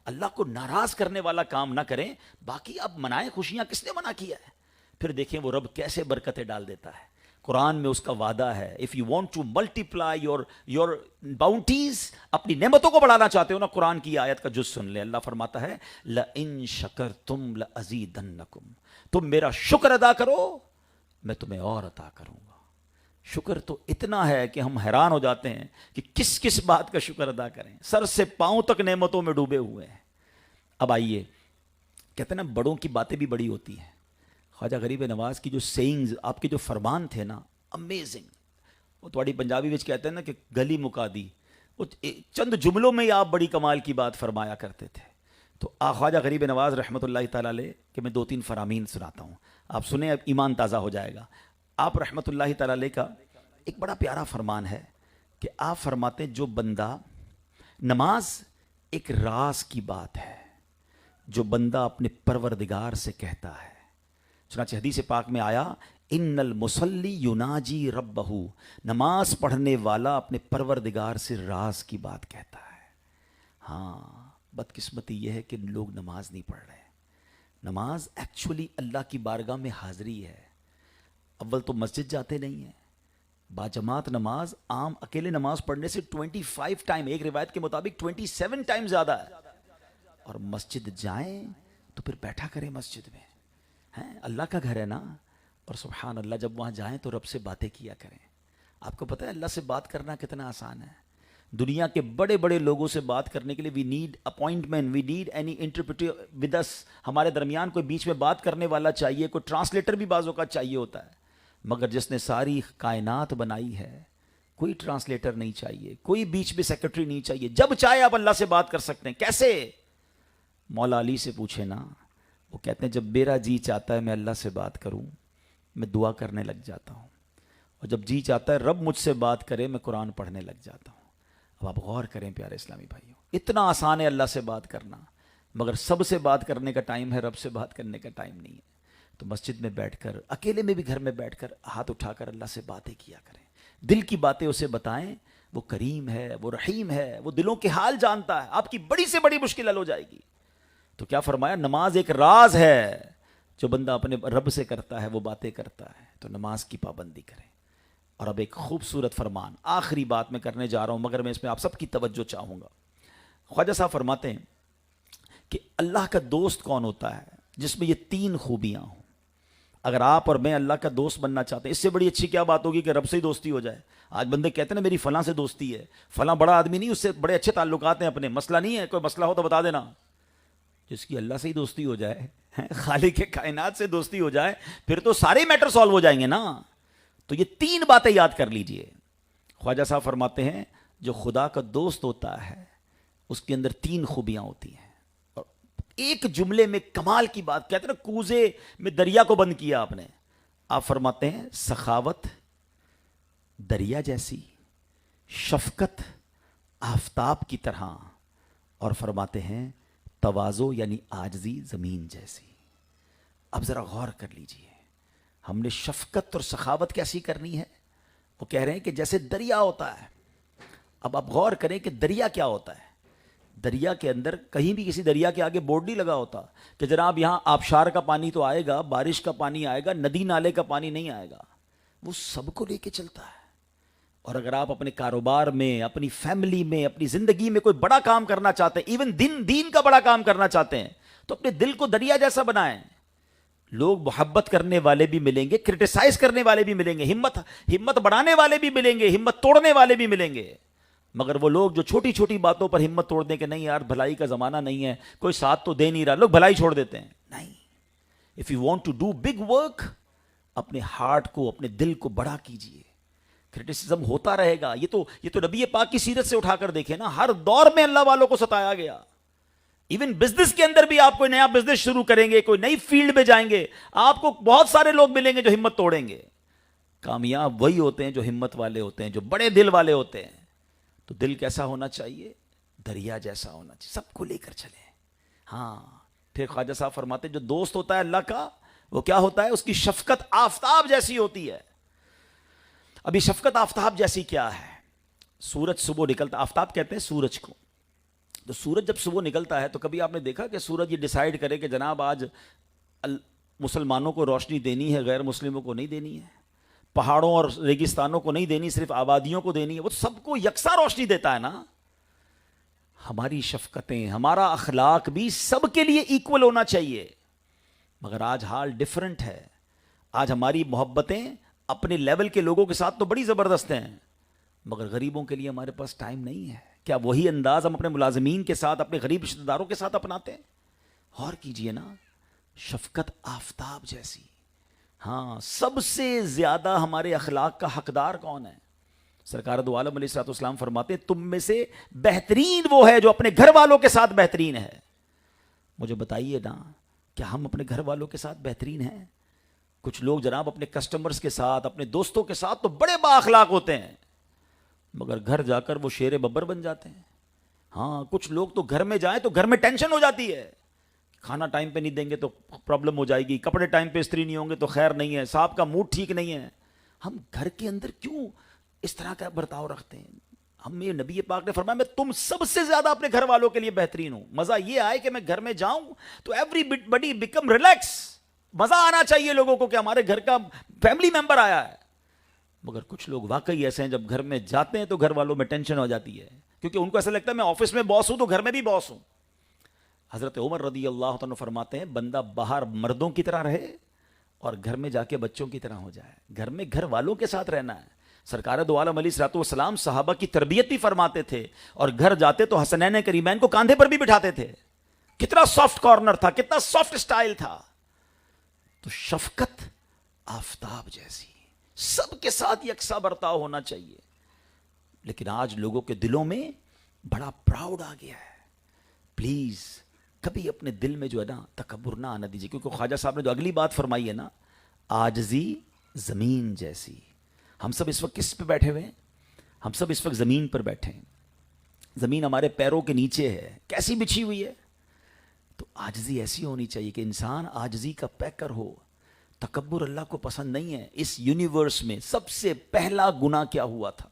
اللہ کو ناراض کرنے والا کام نہ کریں. باقی آپ منائیں خوشیاں, کس نے منع کیا ہے؟ پھر دیکھیں وہ رب کیسے برکتیں ڈال دیتا ہے. قرآن میں اس کا وعدہ ہے, if you want to multiply your bounties, اپنی نعمتوں کو بڑھانا چاہتے ہو نا, قرآن کی آیت کا جز سن لیں. اللہ فرماتا ہے لَإِن شَكَرْتُمْ لَأَزِيدَنَّكُمْ, تم میرا شکر ادا کرو میں تمہیں اور عطا کروں گا. شکر تو اتنا ہے کہ ہم حیران ہو جاتے ہیں کہ کس کس بات کا شکر ادا کریں. سر سے پاؤں تک نعمتوں میں ڈوبے ہوئے ہیں. اب آئیے, کہتے ہیں نا بڑوں کی باتیں بھی بڑی ہوتی ہیں. خواجہ غریب نواز کی جو سینگز, آپ کے جو فرمان تھے نا, امیزنگ. وہ تھوڑی پنجابی وچ کہتے ہیں نا کہ گلی مکا دی, وہ چند جملوں میں ہی آپ بڑی کمال کی بات فرمایا کرتے تھے. تو خواجہ غریب نواز رحمۃ اللہ تعالیٰ علیہ کہ میں 2-3 فرامین سناتا ہوں, آپ سنیں, اب ایمان تازہ ہو جائے گا. آپ رحمۃ اللہ تعالیٰ علیہ کا ایک بڑا پیارا فرمان ہے کہ آپ فرماتے جو بندہ, نماز ایک راز کی بات ہے جو بندہ اپنے پروردگار سے کہتا ہے. چنانچہ حدیث پاک میں آیا ان المصلی یناجی ربہ, نماز پڑھنے والا اپنے پروردگار سے راز کی بات کہتا ہے. ہاں بدقسمتی یہ ہے کہ لوگ نماز نہیں پڑھ رہے. نماز ایکچولی اللہ کی بارگاہ میں حاضری ہے. اول تو مسجد جاتے نہیں ہیں, باجماعت نماز, عام اکیلے نماز پڑھنے سے 25 ٹائم, ایک روایت کے مطابق 27 ٹائم زیادہ ہے. اور مسجد جائیں تو پھر بیٹھا کریں مسجد میں, ہیں اللہ کا گھر ہے نا. اور سبحان اللہ جب وہاں جائیں تو رب سے باتیں کیا کریں. آپ کو پتہ ہے اللہ سے بات کرنا کتنا آسان ہے. دنیا کے بڑے بڑے لوگوں سے بات کرنے کے لیے we need appointment, we need any interpreter with us. ہمارے درمیان کوئی بیچ میں بات کرنے والا چاہیے, کوئی ٹرانسلیٹر بھی بعض اوقات چاہیے ہوتا ہے. مگر جس نے ساری کائنات بنائی ہے کوئی ٹرانسلیٹر نہیں چاہیے, کوئی بیچ میں سیکرٹری نہیں چاہیے. جب چاہے آپ اللہ سے بات کر سکتے ہیں. کیسے؟ مولا علی سے پوچھے نا, وہ کہتے ہیں جب میرا جی چاہتا ہے میں اللہ سے بات کروں میں دعا کرنے لگ جاتا ہوں, اور جب جی چاہتا ہے رب مجھ سے بات کرے میں قرآن پڑھنے لگ جاتا ہوں. اب آپ غور کریں پیارے اسلامی بھائیوں, اتنا آسان ہے اللہ سے بات کرنا, مگر سب سے بات کرنے کا ٹائم ہے, رب سے بات کرنے کا ٹائم نہیں ہے. تو مسجد میں بیٹھ کر, اکیلے میں بھی گھر میں بیٹھ کر ہاتھ اٹھا کر اللہ سے باتیں کیا کریں. دل کی باتیں اسے بتائیں, وہ کریم ہے, وہ رحیم ہے, وہ دلوں کے حال جانتا ہے. آپ کی بڑی سے بڑی مشکل حل ہو جائے گی. تو کیا فرمایا, نماز ایک راز ہے جو بندہ اپنے رب سے کرتا ہے, وہ باتیں کرتا ہے. تو نماز کی پابندی کریں. اور اب ایک خوبصورت فرمان, آخری بات میں کرنے جا رہا ہوں, مگر میں اس میں آپ سب کی توجہ چاہوں گا. خواجہ صاحب فرماتے ہیں کہ اللہ کا دوست کون ہوتا ہے جس میں یہ 3 خوبیاں ہوں. اگر آپ اور میں اللہ کا دوست بننا چاہتے ہیں, اس سے بڑی اچھی کیا بات ہوگی کہ رب سے ہی دوستی ہو جائے. آج بندے کہتے ہیں نا میری فلاں سے دوستی ہے, فلاں بڑا آدمی نہیں, اس سے بڑے اچھے تعلقات ہیں اپنے, مسئلہ نہیں ہے, کوئی مسئلہ ہو تو بتا دینا. جس کی اللہ سے ہی دوستی ہو جائے خالق کائنات سے دوستی ہو جائے پھر تو سارے میٹر سالو ہو جائیں گے نا. تو یہ 3 باتیں یاد کر لیجئے. خواجہ صاحب فرماتے ہیں جو خدا کا دوست ہوتا ہے اس کے اندر 3 خوبیاں ہوتی ہیں. اور ایک جملے میں کمال کی بات کہتے ہیں نا، کوزے میں دریا کو بند کیا آپ نے. آپ فرماتے ہیں سخاوت دریا جیسی، شفقت آفتاب کی طرح، اور فرماتے ہیں تواضع یعنی عاجزی زمین جیسی. اب ذرا غور کر لیجئے، ہم نے شفقت اور سخاوت کیسی کرنی ہے؟ وہ کہہ رہے ہیں کہ جیسے دریا ہوتا ہے. اب آپ غور کریں کہ دریا کیا ہوتا ہے. دریا کے اندر کہیں بھی کسی دریا کے آگے بورڈ نہیں لگا ہوتا کہ جناب یہاں آبشار کا پانی تو آئے گا، بارش کا پانی آئے گا، ندی نالے کا پانی نہیں آئے گا. وہ سب کو لے کے چلتا ہے. اور اگر آپ اپنے کاروبار میں، اپنی فیملی میں، اپنی زندگی میں کوئی بڑا کام کرنا چاہتے ہیں، ایون دین کا بڑا کام کرنا چاہتے ہیں، تو اپنے دل کو دریا جیسا بنائیں. لوگ محبت کرنے والے بھی ملیں گے، کرٹیسائز کرنے والے بھی ملیں گے، ہمت بڑھانے والے بھی ملیں گے، ہمت توڑنے والے بھی ملیں گے. مگر وہ لوگ جو چھوٹی چھوٹی باتوں پر ہمت توڑ دیں کہ نہیں یار بھلائی کا زمانہ نہیں ہے، کوئی ساتھ تو دے نہیں رہا، لوگ بھلائی چھوڑ دیتے ہیں. نہیں، if you want to do big work, اپنے ہارٹ کو، اپنے دل کو بڑا کیجئے. کرٹیسزم ہوتا رہے گا. یہ تو نبی پاک کی سیرت سے اٹھا کر دیکھیں نا، ہر دور میں اللہ والوں کو ستایا گیا. ایون بزنس کے اندر بھی آپ کوئی نیا بزنس شروع کریں گے، کوئی نئی فیلڈ میں جائیں گے، آپ کو بہت سارے لوگ ملیں گے جو ہمت توڑیں گے. کامیاب وہی ہوتے ہیں جو ہمت والے ہوتے ہیں، جو بڑے دل والے ہوتے ہیں. تو دل کیسا ہونا چاہیے؟ دریا جیسا ہونا چاہیے، سب کو لے کر چلیں. ہاں، پھر خواجہ صاحب فرماتے ہیں جو دوست ہوتا ہے اللہ کا، وہ کیا ہوتا ہے؟ اس کی شفقت آفتاب جیسی ہوتی ہے. ابھی شفقت آفتاب جیسی کیا ہے؟ سورج صبح نکلتا، آفتاب کہتے ہیں سورج کو. تو سورج جب صبح نکلتا ہے تو کبھی آپ نے دیکھا کہ سورج یہ ڈیسائیڈ کرے کہ جناب آج مسلمانوں کو روشنی دینی ہے، غیر مسلموں کو نہیں دینی ہے، پہاڑوں اور ریگستانوں کو نہیں دینی، صرف آبادیوں کو دینی ہے. وہ سب کو یکساں روشنی دیتا ہے نا. ہماری شفقتیں، ہمارا اخلاق بھی سب کے لیے ایکول ہونا چاہیے. مگر آج حال ڈیفرنٹ ہے. آج ہماری محبتیں اپنے لیول کے لوگوں کے ساتھ تو بڑی زبردست ہیں، مگر غریبوں کے لیے ہمارے پاس ٹائم نہیں ہے. کیا وہی انداز ہم اپنے ملازمین کے ساتھ، اپنے غریب رشتہ داروں کے ساتھ اپناتے ہیں؟ غور کیجئے نا، شفقت آفتاب جیسی. ہاں، سب سے زیادہ ہمارے اخلاق کا حقدار کون ہے؟ سرکار دو عالم علیہ الصلوۃ والسلام فرماتے تم میں سے بہترین وہ ہے جو اپنے گھر والوں کے ساتھ بہترین ہے. مجھے بتائیے نا، کیا ہم اپنے گھر والوں کے ساتھ بہترین ہیں؟ کچھ لوگ جناب اپنے کسٹمرز کے ساتھ، اپنے دوستوں کے ساتھ تو بڑے با اخلاق ہوتے ہیں، مگر گھر جا کر وہ شیر ببر بن جاتے ہیں. ہاں، کچھ لوگ تو گھر میں جائیں تو گھر میں ٹینشن ہو جاتی ہے، کھانا ٹائم پہ نہیں دیں گے تو پرابلم ہو جائے گی، کپڑے ٹائم پہ استری نہیں ہوں گے تو خیر نہیں ہے، صاحب کا موڈ ٹھیک نہیں ہے. ہم گھر کے اندر کیوں اس طرح کا برتاؤ رکھتے ہیں؟ ہمیں نبی پاک نے فرمایا میں تم سب سے زیادہ اپنے گھر والوں کے لیے بہترین ہوں. مزہ یہ آئے کہ میں گھر میں جاؤں تو ایوری بڈی بیکم ریلیکس. مزہ آنا چاہیے لوگوں کو کہ ہمارے گھر کا فیملی ممبر آیا ہے. مگر کچھ لوگ واقعی ایسے ہیں جب گھر میں جاتے ہیں تو گھر والوں میں ٹینشن ہو جاتی ہے، کیونکہ ان کو ایسا لگتا ہے میں آفس میں باس ہوں تو گھر میں بھی باس ہوں. حضرت عمر رضی اللہ عنہ فرماتے ہیں بندہ باہر مردوں کی طرح رہے اور گھر میں جا کے بچوں کی طرح ہو جائے. گھر میں گھر والوں کے ساتھ رہنا ہے. سرکار دو عالم علیہ الصلوۃ والسلام صحابہ کی تربیت بھی فرماتے تھے، اور گھر جاتے تو حسنین کریمین کو کاندھے پر بھی بٹھاتے تھے. کتنا سافٹ کارنر تھا، کتنا سافٹ سٹائل تھا. تو شفقت آفتاب جیسی، سب کے ساتھ یکساں برتاؤ ہونا چاہیے. لیکن آج لوگوں کے دلوں میں بڑا پراؤڈ آ گیا ہے. پلیز کبھی اپنے دل میں جو ہے نا تکبر نہ آنا دیجیے، کیونکہ خواجہ صاحب نے جو اگلی بات فرمائی ہے نا، عاجزی زمین جیسی. ہم سب اس وقت کس پہ بیٹھے ہوئے ہیں؟ ہم سب اس وقت زمین پر بیٹھے ہیں. زمین ہمارے پیروں کے نیچے ہے، کیسی بچھی ہوئی ہے. تو عاجزی ایسی ہونی چاہیے کہ انسان عاجزی کا پیکر ہو. تکبر اللہ کو پسند نہیں ہے. اس یونیورس میں سب سے پہلا گناہ کیا ہوا تھا؟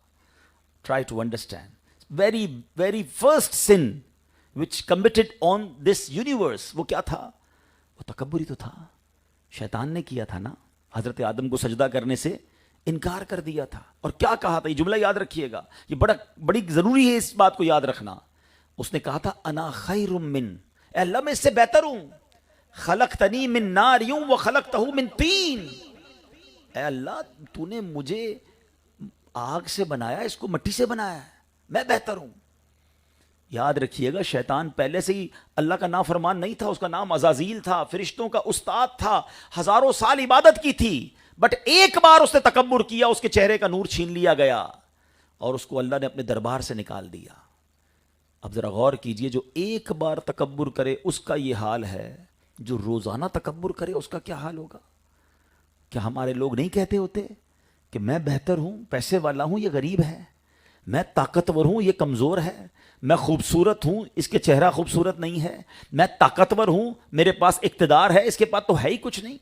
Try to understand. Very first sin which committed on this universe، وہ کیا تھا؟ وہ تکبر ہی تو تھا. شیطان نے کیا تھا نا. حضرت آدم کو سجدہ کرنے سے انکار کر دیا تھا، اور کیا کہا تھا؟ یہ جملہ یاد رکھیے گا، یہ بڑی ضروری ہے اس بات کو یاد رکھنا. اس نے کہا تھا انا خیر من، اے اللہ میں اس سے بہتر ہوں. خلقتنی من نار وخلقتہ من طین، اے اللہ تو نے مجھے آگ سے بنایا، اس کو مٹی سے بنایا ہے، میں بہتر ہوں. یاد رکھیے گا شیطان پہلے سے ہی اللہ کا نافرمان نہیں تھا، اس کا نام عزازیل تھا، فرشتوں کا استاد تھا، ہزاروں سال عبادت کی تھی، بٹ ایک بار اس نے تکبر کیا، اس کے چہرے کا نور چھین لیا گیا اور اس کو اللہ نے اپنے دربار سے نکال دیا۔ اب ذرا غور کیجئے، جو ایک بار تکبر کرے اس کا یہ حال ہے، جو روزانہ تکبر کرے اس کا کیا حال ہوگا؟ کیا ہمارے لوگ نہیں کہتے ہوتے کہ میں بہتر ہوں، پیسے والا ہوں، یہ غریب ہے، میں طاقتور ہوں، یہ کمزور ہے، میں خوبصورت ہوں، اس کے چہرہ خوبصورت نہیں ہے، میں طاقتور ہوں، میرے پاس اقتدار ہے، اس کے پاس تو ہے ہی کچھ نہیں۔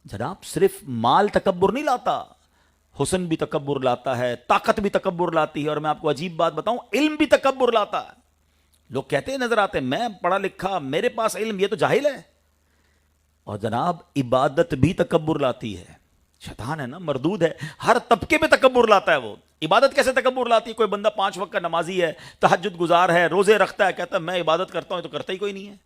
جناب صرف مال تکبر نہیں لاتا، حسن بھی تکبر لاتا ہے، طاقت بھی تکبر لاتی ہے، اور میں آپ کو عجیب بات بتاؤں، علم بھی تکبر لاتا ہے۔ لوگ کہتے ہیں نظر آتے ہیں میں پڑھا لکھا، میرے پاس علم، یہ تو جاہل ہے۔ اور جناب عبادت بھی تکبر لاتی ہے، شیطان ہے نا، مردود ہے، ہر طبقے میں تکبر لاتا ہے۔ وہ عبادت کیسے تکبر لاتی ہے؟ کوئی بندہ 5 وقت کا نمازی ہے، تہجد گزار ہے، روزے رکھتا ہے، کہتا ہے میں عبادت کرتا ہوں، تو کرتا ہی کوئی نہیں ہے۔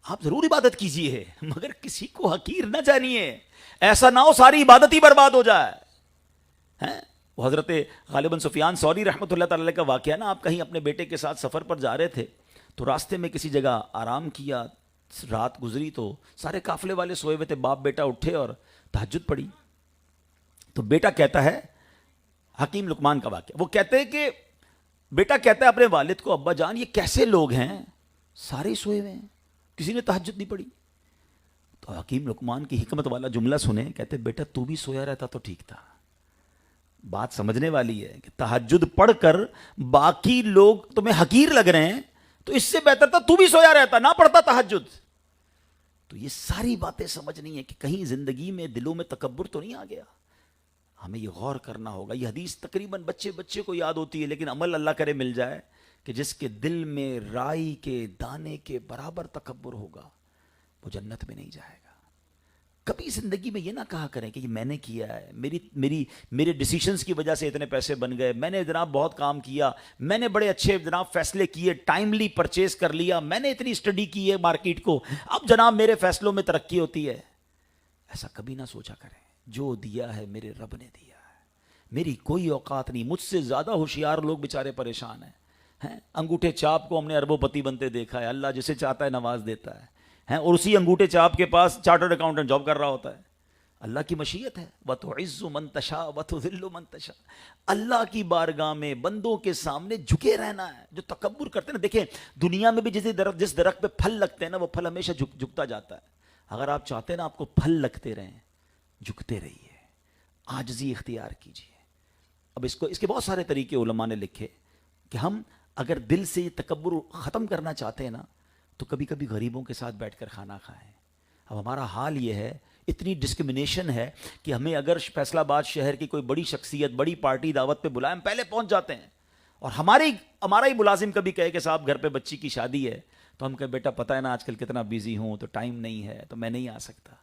آپ ضرور عبادت کیجئے مگر کسی کو حقیر نہ جانیے، ایسا نہ ہو ساری عبادت ہی برباد ہو جائے۔ وہ حضرت غالباً سفیان ثوری رحمۃ اللہ تعالی کا واقعہ نا، آپ کہیں اپنے بیٹے کے ساتھ سفر پر جا رہے تھے تو راستے میں کسی جگہ آرام کیا، رات گزری تو سارے قافلے والے سوئے ہوئے تھے، باپ بیٹا اٹھے اور تہجد پڑھی۔ تو بیٹا کہتا ہے، حکیم لقمان کا واقعہ، وہ کہتے ہیں کہ بیٹا کہتا ہے اپنے والد کو، ابا جان یہ کیسے لوگ ہیں، سارے سوئے ہوئے ہیں، کسی نے تہجد نہیں پڑھی۔ تو حکیم لقمان کی حکمت والا جملہ سنیں، کہتے بیٹا تو بھی سویا رہتا تو ٹھیک تھا۔ بات سمجھنے والی ہے کہ تہجد پڑھ کر باقی لوگ تمہیں حقیر لگ رہے ہیں تو اس سے بہتر تھا تو بھی سویا رہتا، نہ پڑھتا تہجد۔ تو یہ ساری باتیں سمجھنی ہے کہ کہیں زندگی میں دلوں میں تکبر تو نہیں آ گیا، ہمیں یہ غور کرنا ہوگا۔ یہ حدیث تقریباً بچے کو یاد ہوتی ہے، لیکن عمل اللہ کرے مل جائے کہ جس کے دل میں رائی کے دانے کے برابر تکبر ہوگا وہ جنت میں نہیں جائے گا۔ کبھی زندگی میں یہ نہ کہا کریں کہ یہ میں نے کیا ہے، میرے ڈیسیشنز کی وجہ سے اتنے پیسے بن گئے، میں نے جناب بہت کام کیا، میں نے بڑے اچھے جناب فیصلے کیے، ٹائملی پرچیز کر لیا، میں نے اتنی اسٹڈی کی ہے مارکیٹ کو، اب جناب میرے فیصلوں میں ترقی ہوتی ہے۔ ایسا کبھی نہ سوچا کریں، جو دیا ہے میرے رب نے دیا ہے، میری کوئی اوقات نہیں۔ مجھ سے زیادہ ہوشیار لوگ بیچارے پریشان ہیں، انگوٹھے چاپ کو ہم نے اربوں پتی بنتے دیکھا ہے، اللہ جسے چاہتا ہے نواز دیتا ہے، اور اسی انگوٹھے چاپ کے پاس چارٹرڈ اکاؤنٹنٹ جاب کر رہا ہوتا ہے۔ اللہ کی مشیت ہے، وَتُعِزُّ مَن تَشَاءُ وَتُذِلُّ مَن تَشَاءُ۔ اللہ کی بارگاہ میں بندوں کے سامنے جھکے رہنا ہے۔ جو تکبر کرتے ہیں نا، دیکھیں دنیا میں بھی جس درخت پہ پھل لگتے ہیں نا، وہ پھل ہمیشہ جھکتا جاتا ہے۔ اگر آپ چاہتے ہیں نا آپ کو پھل لگتے رہیں، جھکتے رہیے، عاجزی اختیار کیجیے۔ اب اس کے بہت سارے طریقے علماء نے لکھے کہ ہم اگر دل سے یہ تکبر ختم کرنا چاہتے ہیں نا تو کبھی کبھی غریبوں کے ساتھ بیٹھ کر کھانا کھائیں۔ اب ہمارا حال یہ ہے، اتنی ڈسکرمنیشن ہے کہ ہمیں اگر فیصل آباد شہر کی کوئی بڑی شخصیت بڑی پارٹی دعوت پہ بلائیں، ہم پہلے پہنچ جاتے ہیں، اور ہمارا ہی ملازم کبھی کہے کہ صاحب گھر پہ بچی کی شادی ہے تو ہم کہیں بیٹا پتہ ہے نا آج کل کتنا بیزی ہوں تو ٹائم نہیں ہے تو میں نہیں آ سکتا۔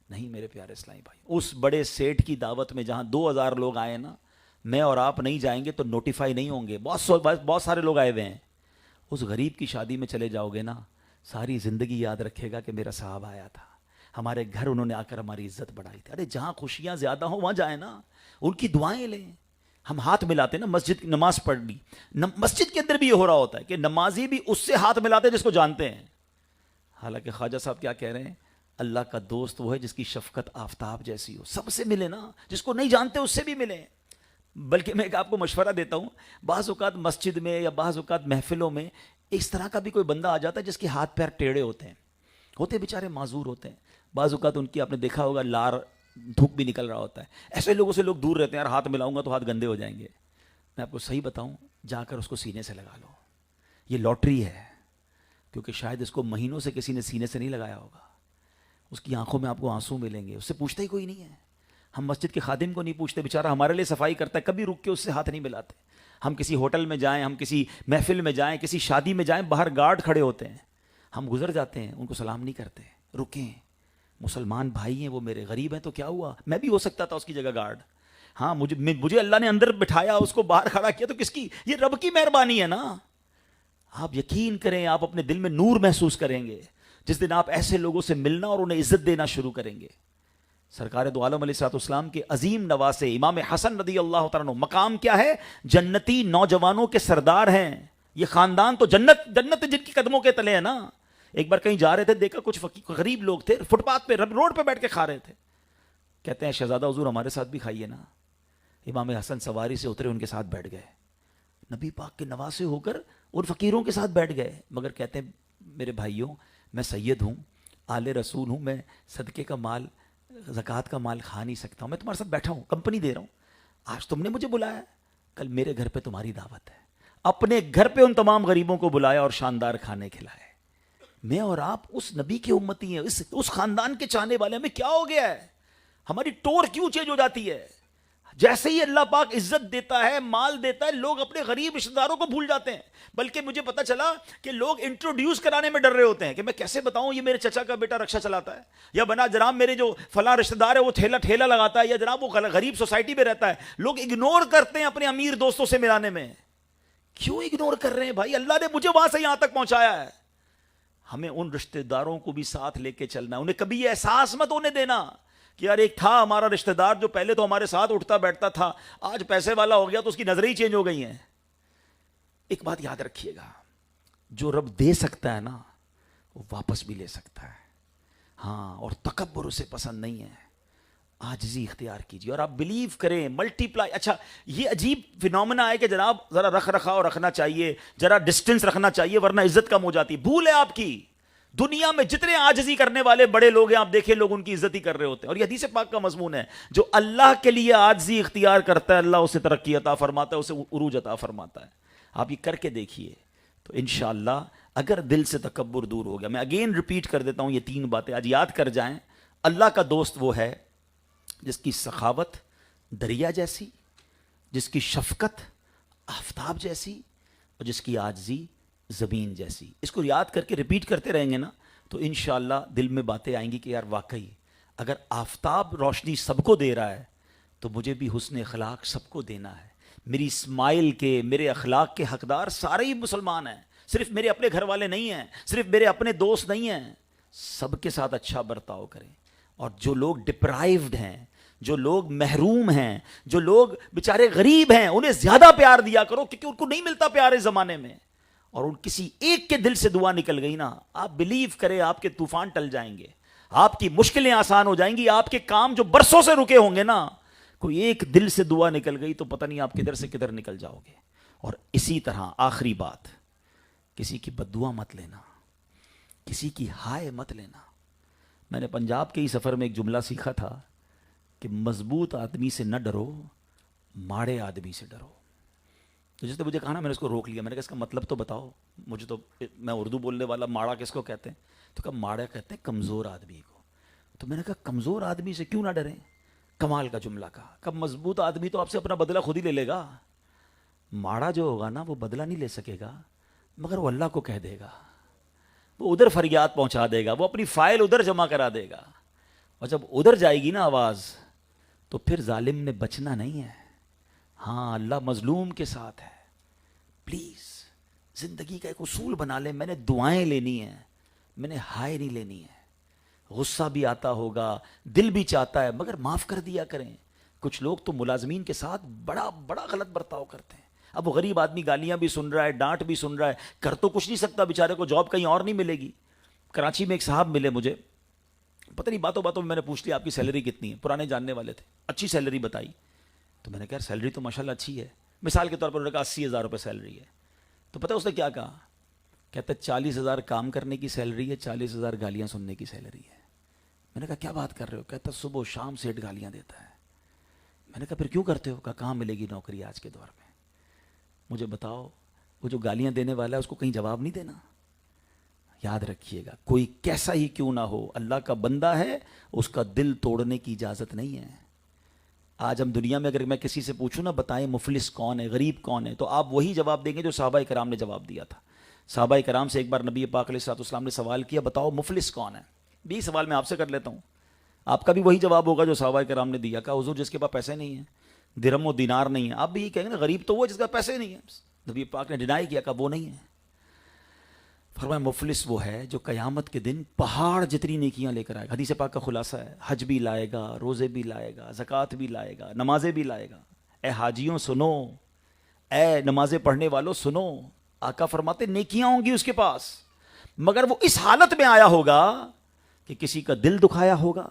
نہیں میرے پیارے اسلامی بھائی، اس بڑے سیٹ کی دعوت میں جہاں 2000 لوگ آئے نا، میں اور آپ نہیں جائیں گے تو نوٹیفائی نہیں ہوں گے، بہت سارے لوگ آئے ہوئے ہیں۔ اس غریب کی شادی میں چلے جاؤ گے نا، ساری زندگی یاد رکھے گا کہ میرا صاحب آیا تھا، ہمارے گھر انہوں نے آ کر ہماری عزت بڑھائی تھی۔ ارے جہاں خوشیاں زیادہ ہوں وہاں جائیں نا، ان کی دعائیں لیں۔ ہم ہاتھ ملاتے نا، مسجد کی نماز پڑھ لی، مسجد کے اندر بھی یہ ہو رہا ہوتا ہے کہ نمازی بھی اس سے ہاتھ ملاتے جس کو جانتے ہیں۔ حالانکہ خواجہ صاحب کیا کہہ رہے ہیں، اللہ کا دوست وہ ہے جس کی شفقت آفتاب جیسی ہو۔ سب سے ملے نا، جس کو نہیں جانتے اس سے بھی ملیں۔ بلکہ میں ایک آپ کو مشورہ دیتا ہوں، بعض اوقات مسجد میں یا بعض اوقات محفلوں میں اس طرح کا بھی کوئی بندہ آ جاتا ہے جس کے ہاتھ پیر ٹیڑھے ہوتے بیچارے معذور ہوتے ہیں، بعض اوقات ان کی آپ نے دیکھا ہوگا لار دھوپ بھی نکل رہا ہوتا ہے، ایسے لوگوں سے لوگ دور رہتے ہیں، یار ہاتھ ملاؤں گا تو ہاتھ گندے ہو جائیں گے۔ میں آپ کو صحیح بتاؤں، جا کر اس کو سینے سے لگا لو، یہ لاٹری ہے، کیونکہ شاید اس کو مہینوں سے کسی نے سینے سے نہیں لگایا ہوگا، اس کی آنکھوں میں آپ کو آنسو ملیں گے، اس سے پوچھتا ہی کوئی نہیں ہے۔ ہم مسجد کے خادم کو نہیں پوچھتے، بیچارہ ہمارے لیے صفائی کرتا ہے، کبھی رک کے اس سے ہاتھ نہیں ملاتے۔ ہم کسی ہوٹل میں جائیں، ہم کسی محفل میں جائیں، کسی شادی میں جائیں، باہر گارڈ کھڑے ہوتے ہیں، ہم گزر جاتے ہیں، ان کو سلام نہیں کرتے، رکیں، مسلمان بھائی ہیں وہ میرے، غریب ہیں تو کیا ہوا، میں بھی ہو سکتا تھا اس کی جگہ گارڈ۔ ہاں مجھے اللہ نے اندر بٹھایا، اس کو باہر کھڑا کیا تو کس کی، یہ رب کی مہربانی ہے نا۔ آپ یقین کریں، آپ اپنے دل میں نور محسوس کریں گے جس دن آپ ایسے لوگوں سے ملنا اور انہیں عزت دینا شروع کریں گے۔ سرکار دو عالم علیہ السلام کے عظیم نواسے امام حسن رضی اللہ تعالیٰ عنہ، مقام کیا ہے، جنتی نوجوانوں کے سردار ہیں، یہ خاندان تو جنت جنت جن کی قدموں کے تلے ہے نا. ایک بار کہیں جا رہے تھے, دیکھا کچھ غریب لوگ تھے فٹ پاتھ پہ روڈ پہ بیٹھ کے کھا رہے تھے. کہتے ہیں شہزادہ حضور ہمارے ساتھ بھی کھائیے نا. امام حسن سواری سے اترے, ان کے ساتھ بیٹھ گئے, نبی پاک کے نواسے ہو کر ان فقیروں کے ساتھ بیٹھ گئے. مگر کہتے ہیں میرے بھائیوں, میں سید ہوں, آل رسول ہوں, میں صدقے کا مال زکوٰۃ کا مال کھا نہیں سکتا ہوں, میں تمہارے ساتھ بیٹھا ہوں, کمپنی دے رہا ہوں. آج تم نے مجھے بلایا, کل میرے گھر پہ تمہاری دعوت ہے. اپنے گھر پہ ان تمام غریبوں کو بلایا اور شاندار کھانے کھلائے. میں اور آپ اس نبی کے امتی ہیں, اس خاندان کے چاہنے والے. ہمیں کیا ہو گیا ہے, ہماری ٹور کیوں چینج ہو جاتی ہے؟ جیسے ہی اللہ پاک عزت دیتا ہے, مال دیتا ہے, لوگ اپنے غریب رشتہ داروں کو بھول جاتے ہیں. بلکہ مجھے پتا چلا کہ لوگ انٹروڈیوس کرانے میں ڈر رہے ہوتے ہیں کہ میں کیسے بتاؤں یہ میرے چچا کا بیٹا رکشا چلاتا ہے, یا بنا جناب میرے جو فلاں رشتہ دار ہے وہ ٹھیلا لگاتا ہے, یا جناب وہ غریب سوسائٹی میں رہتا ہے. لوگ اگنور کرتے ہیں اپنے امیر دوستوں سے ملانے میں. کیوں اگنور کر رہے ہیں بھائی؟ اللہ نے مجھے وہاں سے یہاں تک پہنچایا ہے. ہمیں ان رشتہ داروں کو بھی ساتھ لے کے چلنا ہے. انہیں کبھی یہ احساس مت ہونے دینا کہ یار ایک تھا ہمارا رشتہ دار جو پہلے تو ہمارے ساتھ اٹھتا بیٹھتا تھا, آج پیسے والا ہو گیا تو اس کی نظریں ہی چینج ہو گئی ہیں. ایک بات یاد رکھیے گا, جو رب دے سکتا ہے نا وہ واپس بھی لے سکتا ہے. ہاں, اور تکبر اسے پسند نہیں ہے. عاجزی اختیار کیجیے اور آپ بلیو کریں, ملٹی پلائی. اچھا یہ عجیب فینومنا ہے کہ جناب ذرا رکھ رکھاؤ رکھنا چاہیے, ذرا ڈسٹنس رکھنا چاہیے ورنہ عزت کم ہو جاتی. بھول ہے آپ کی, دنیا میں جتنے عاجزی کرنے والے بڑے لوگ ہیں آپ دیکھیں لوگ ان کی عزت ہی کر رہے ہوتے ہیں. اور یہ حدیث پاک کا مضمون ہے, جو اللہ کے لیے عاجزی اختیار کرتا ہے اللہ اسے ترقی عطا فرماتا ہے, اسے عروج عطا فرماتا ہے. آپ یہ کر کے دیکھیے تو انشاءاللہ اگر دل سے تکبر دور ہو گیا. میں اگین ریپیٹ کر دیتا ہوں یہ 3 باتیں آج یاد کر جائیں. اللہ کا دوست وہ ہے جس کی سخاوت دریا جیسی, جس کی شفقت آفتاب جیسی, اور جس کی عاجزی زمین جیسی. اس کو یاد کر کے ریپیٹ کرتے رہیں گے نا تو انشاءاللہ دل میں باتیں آئیں گی کہ یار واقعی اگر آفتاب روشنی سب کو دے رہا ہے تو مجھے بھی حسن اخلاق سب کو دینا ہے. میری اسمائل کے, میرے اخلاق کے حقدار سارے ہی مسلمان ہیں, صرف میرے اپنے گھر والے نہیں ہیں, صرف میرے اپنے دوست نہیں ہیں. سب کے ساتھ اچھا برتاؤ کریں. اور جو لوگ ڈپرائیوڈ ہیں, جو لوگ محروم ہیں, جو لوگ بیچارے غریب ہیں, انہیں زیادہ پیار دیا کرو کیونکہ ان کو نہیں ملتا پیار اس زمانے میں. اور ان کسی ایک کے دل سے دعا نکل گئی نا, آپ بلیو کریں آپ کے طوفان ٹل جائیں گے, آپ کی مشکلیں آسان ہو جائیں گی, آپ کے کام جو برسوں سے رکے ہوں گے نا, کوئی ایک دل سے دعا نکل گئی تو پتہ نہیں آپ کدھر سے کدھر نکل جاؤ گے. اور اسی طرح آخری بات, کسی کی بد دعا مت لینا, کسی کی ہائے مت لینا. میں نے پنجاب کے ہی سفر میں ایک جملہ سیکھا تھا کہ مضبوط آدمی سے نہ ڈرو, ماڑے آدمی سے ڈرو. تو جس نے مجھے کہا نا میں نے اس کو روک لیا, میں نے کہا اس کا مطلب تو بتاؤ مجھے, تو میں اردو بولنے والا, ماڑا کس کو کہتے ہیں؟ تو کہا ماڑا کہتے ہیں کمزور آدمی کو. تو میں نے کہا کمزور آدمی سے کیوں نہ ڈریں؟ کمال کا جملہ کہا. کب مضبوط آدمی تو آپ سے اپنا بدلہ خود ہی لے لے گا, ماڑا جو ہوگا نا وہ بدلہ نہیں لے سکے گا, مگر وہ اللہ کو کہہ دے گا, وہ ادھر فریاد پہنچا دے گا, وہ اپنی فائل ادھر جمع کرا دے گا. اور جب ادھر جائے گی نا آواز تو پھر ظالم نے بچنا نہیں ہے. ہاں اللہ مظلوم کے ساتھ ہے. پلیز زندگی کا ایک اصول بنا لیں, میں نے دعائیں لینی ہیں, میں نے ہائے نہیں لینی ہے. غصہ بھی آتا ہوگا, دل بھی چاہتا ہے, مگر معاف کر دیا کریں. کچھ لوگ تو ملازمین کے ساتھ بڑا بڑا غلط برتاؤ کرتے ہیں. اب وہ غریب آدمی گالیاں بھی سن رہا ہے, ڈانٹ بھی سن رہا ہے, کر تو کچھ نہیں سکتا بیچارے کو, جاب کہیں اور نہیں ملے گی. کراچی میں ایک صاحب ملے مجھے, پتہ نہیں باتوں باتوں میں نے پوچھ لیا آپ کی سیلری کتنی ہے, پرانے جاننے والے تھے, اچھی سیلری بتائی. تو میں نے کہا سیلری تو ماشاءاللہ اچھی ہے, مثال کے طور پر انہوں نے کہا 80,000 روپے سیلری ہے. تو پتہ اس نے کیا کہا, کہتا 40,000 کام کرنے کی سیلری ہے, 40,000 گالیاں سننے کی سیلری ہے. میں نے کہا کیا بات کر رہے ہو؟ کہتا صبح و شام سیٹ گالیاں دیتا ہے. میں نے کہا پھر کیوں کرتے ہو؟ کہا کہاں ملے گی نوکری آج کے دور میں. مجھے بتاؤ وہ جو گالیاں دینے والا ہے اس کو کہیں جواب نہیں دینا. یاد رکھیے گا کوئی کیسا ہی کیوں نہ ہو, اللہ کا بندہ ہے, اس کا دل توڑنے کی اجازت نہیں ہے. آج ہم دنیا میں اگر میں کسی سے پوچھوں نا بتائیں مفلس کون ہے, غریب کون ہے, تو آپ وہی جواب دیں گے جو صحابہ کرام نے جواب دیا تھا. صحابہ کرام سے ایک بار نبی پاک علیہ الصلوۃ والسلام نے سوال کیا بتاؤ مفلس کون ہے. بھی سوال میں آپ سے کر لیتا ہوں, آپ کا بھی وہی جواب ہوگا جو صحابہ کرام نے دیا. کہا حضور جس کے پاس پیسے نہیں ہیں, درہم و دینار نہیں ہے. آپ بھی یہ کہیں گے نا غریب تو وہ جس کا پیسے نہیں ہے. نبی پاک نے ڈینائی کیا, کہا وہ نہیں ہے. فرمایا مفلس وہ ہے جو قیامت کے دن پہاڑ جتنی نیکیاں لے کر آئے گا. حدیث پاک کا خلاصہ ہے, حج بھی لائے گا, روزے بھی لائے گا, زکوٰۃ بھی لائے گا, نمازیں بھی لائے گا. اے حاجیوں سنو, اے نمازیں پڑھنے والوں سنو, آقا فرماتے نیکیاں ہوں گی اس کے پاس، مگر وہ اس حالت میں آیا ہوگا کہ کسی کا دل دکھایا ہوگا،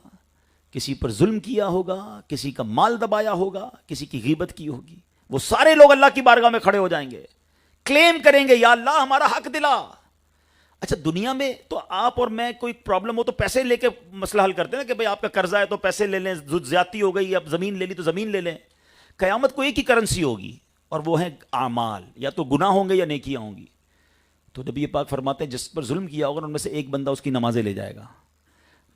کسی پر ظلم کیا ہوگا، کسی کا مال دبایا ہوگا، کسی کی غیبت کی ہوگی. وہ سارے لوگ اللہ کی بارگاہ میں کھڑے ہو جائیں گے، کلیم کریں گے یا اللہ ہمارا حق دلا. اچھا دنیا میں تو آپ اور میں کوئی پرابلم ہو تو پیسے لے کے مسئلہ حل کرتے ہیں نا کہ بھئی آپ کا قرضہ ہے تو پیسے لے لیں، زیادتی ہو گئی اب زمین لے لی تو زمین لے لیں. قیامت کو ایک ہی کرنسی ہوگی اور وہ ہیں اعمال، یا تو گناہ ہوں گے یا نیکیاں ہوں گی. تو نبی پاک فرماتے ہیں جس پر ظلم کیا ہوگا ان میں سے ایک بندہ اس کی نمازیں لے جائے گا،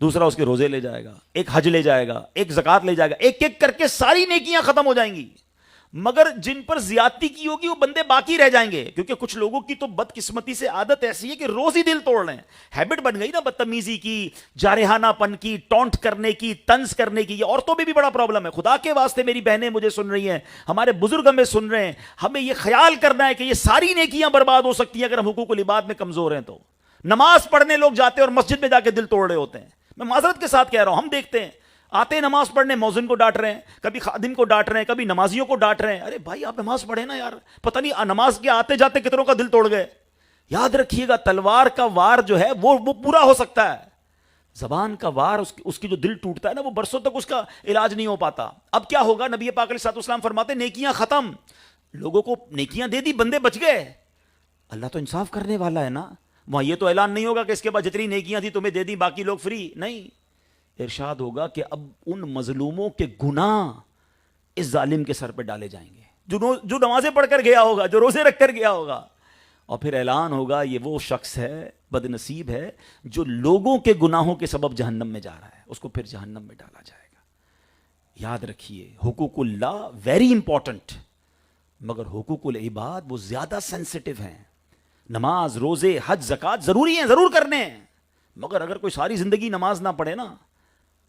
دوسرا اس کے روزے لے جائے گا، ایک حج لے جائے گا، ایک زکوٰۃ لے جائے گا، ایک ایک کر کے ساری نیکیاں ختم ہو جائیں گی. مگر جن پر زیادتی کی ہوگی وہ بندے باقی رہ جائیں گے، کیونکہ کچھ لوگوں کی تو بدقسمتی سے عادت ایسی ہے کہ روز ہی دل توڑ رہے ہیں. ہیبٹ بن گئی نا بدتمیزی کی، جارحانہ پن کی، ٹونٹ کرنے کی، طنز کرنے کی. یہ عورتوں میں بھی بڑا پرابلم ہے. خدا کے واسطے میری بہنیں مجھے سن رہی ہیں، ہمارے بزرگ ہمیں سن رہے ہیں، ہمیں یہ خیال کرنا ہے کہ یہ ساری نیکیاں برباد ہو سکتی ہیں اگر ہم حقوق العباد میں کمزور ہیں. تو نماز پڑھنے لوگ جاتے ہیں اور مسجد میں جا کے دل توڑ رہے ہوتے ہیں. میں معذرت کے ساتھ کہہ رہا ہوں، ہم دیکھتے ہیں آتے ہیں نماز پڑھنے، مؤذن کو ڈانٹ رہے ہیں، کبھی خادم کو ڈانٹ رہے ہیں، کبھی نمازیوں کو ڈانٹ رہے ہیں. ارے بھائی آپ نماز پڑھیں نا یار، پتہ نہیں نماز کے آتے جاتے کتنوں کا دل توڑ گئے. یاد رکھیے گا تلوار کا وار جو ہے وہ پورا ہو سکتا ہے، زبان کا وار اس کی جو دل ٹوٹتا ہے نا وہ برسوں تک اس کا علاج نہیں ہو پاتا. اب کیا ہوگا؟ نبی پاک علیہ الصلوۃ والسلام فرماتے نیکیاں ختم، لوگوں کو نیکیاں دے دی، بندے بچ گئے. اللہ تو انصاف کرنے والا ہے نا، وہاں یہ تو اعلان نہیں ہوگا کہ اس کے بعد جتنی نیکیاں تھی تمہیں دے دی باقی لوگ فری. نہیں، ارشاد ہوگا کہ اب ان مظلوموں کے گناہ اس ظالم کے سر پہ ڈالے جائیں گے جو نمازیں پڑھ کر گیا ہوگا، جو روزے رکھ کر گیا ہوگا. اور پھر اعلان ہوگا یہ وہ شخص ہے، بد نصیب ہے جو لوگوں کے گناہوں کے سبب جہنم میں جا رہا ہے، اس کو پھر جہنم میں ڈالا جائے گا. یاد رکھیے حقوق اللہ ویری امپورٹنٹ، مگر حقوق العباد وہ زیادہ سینسٹیو ہیں. نماز، روزے، حج، زکوٰۃ ضروری ہیں، ضرور کرنے ہیں، مگر اگر کوئی ساری زندگی نماز نہ پڑھے نا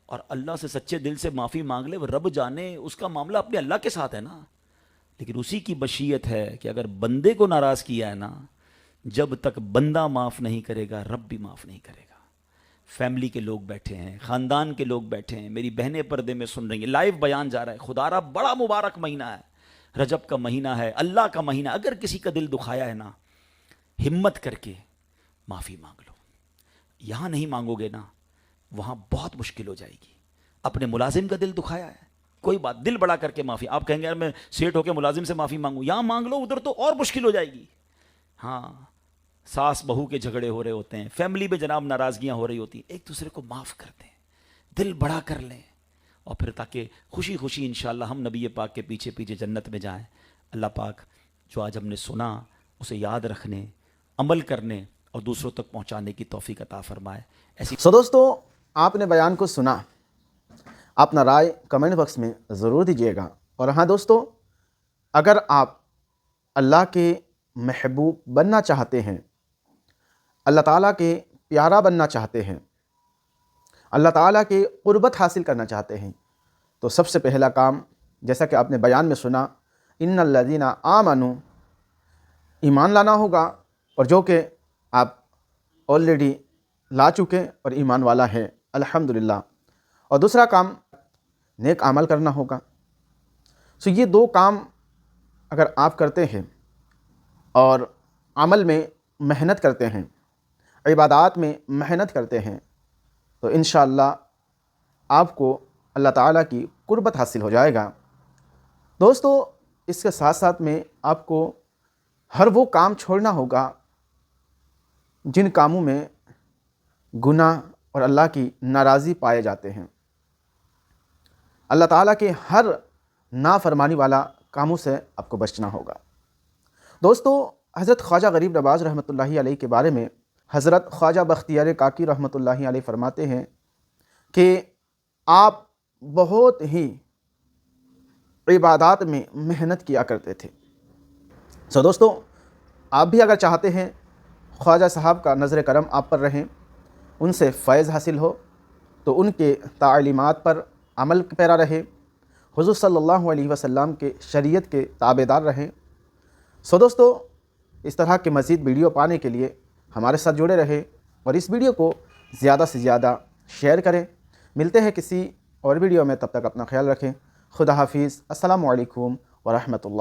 اور اللہ سے سچے دل سے معافی مانگ لے، وہ رب جانے اس کا معاملہ اپنے اللہ کے ساتھ ہے نا. لیکن اسی کی مشیت ہے کہ اگر بندے کو ناراض کیا ہے نا، جب تک بندہ معاف نہیں کرے گا رب بھی معاف نہیں کرے گا. فیملی کے لوگ بیٹھے ہیں، خاندان کے لوگ بیٹھے ہیں، میری بہنیں پردے میں سن رہی ہیں، لائیو بیان جا رہا ہے. خدا را بڑا مبارک مہینہ ہے، رجب کا مہینہ ہے، اللہ کا مہینہ. اگر کسی کا دل دکھایا ہے نا، ہمت کر کے معافی مانگ لو. یہاں نہیں مانگو گے نا وہاں بہت مشکل ہو جائے گی. اپنے ملازم کا دل دکھایا ہے، کوئی بات، دل بڑا کر کے معافی. آپ کہیں گے یار میں سیٹ ہو کے ملازم سے معافی مانگوں، یہاں مانگ لو، ادھر تو اور مشکل ہو جائے گی. ہاں ساس بہو کے جھگڑے ہو رہے ہوتے ہیں، فیملی میں جناب ناراضگیاں ہو رہی ہوتی ہیں، ایک دوسرے کو معاف کر دیں، دل بڑا کر لیں، اور پھر تاکہ خوشی خوشی انشاءاللہ ہم نبی پاک کے پیچھے پیچھے جنت میں جائیں. اللہ پاک جو آج ہم نے سنا اسے یاد رکھنے، عمل کرنے اور دوسروں تک پہنچانے کی توفیق عطا فرمائے. ایسی دوستو آپ نے بیان کو سنا، اپنا رائے کمنٹ باکس میں ضرور دیجیے گا. اور ہاں دوستو، اگر آپ اللہ کے محبوب بننا چاہتے ہیں، اللہ تعالیٰ کے پیارا بننا چاہتے ہیں، اللہ تعالیٰ کے قربت حاصل کرنا چاہتے ہیں، تو سب سے پہلا کام جیسا کہ آپ نے بیان میں سنا، ان الذین آمنوا، ایمان لانا ہوگا، اور جو کہ آپ آلریڈی لا چکے اور ایمان والا ہے الحمدللہ. اور دوسرا کام نیک عمل کرنا ہوگا. سو یہ دو کام اگر آپ کرتے ہیں اور عمل میں محنت کرتے ہیں، عبادات میں محنت کرتے ہیں، تو انشاءاللہ آپ کو اللہ تعالیٰ کی قربت حاصل ہو جائے گا. دوستو اس کے ساتھ ساتھ میں آپ کو ہر وہ کام چھوڑنا ہوگا جن کاموں میں گناہ اور اللہ کی ناراضی پائے جاتے ہیں. اللہ تعالیٰ کے ہر نافرمانی والا کاموں سے آپ کو بچنا ہوگا. دوستو حضرت خواجہ غریب نواز رحمۃ اللہ علیہ کے بارے میں حضرت خواجہ بختیار کاکی رحمۃ اللہ علیہ فرماتے ہیں کہ آپ بہت ہی عبادات میں محنت کیا کرتے تھے. سو دوستو آپ بھی اگر چاہتے ہیں خواجہ صاحب کا نظر کرم آپ پر رہیں، ان سے فیض حاصل ہو، تو ان کے تعلیمات پر عمل پیرا رہے، حضور صلی اللہ علیہ وسلم کے شریعت کے تابعدار رہیں. سو دوستو اس طرح کے مزید ویڈیو پانے کے لیے ہمارے ساتھ جڑے رہے اور اس ویڈیو کو زیادہ سے زیادہ شیئر کریں. ملتے ہیں کسی اور ویڈیو میں، تب تک اپنا خیال رکھیں. خدا حافظ. السلام علیکم ورحمۃ اللہ.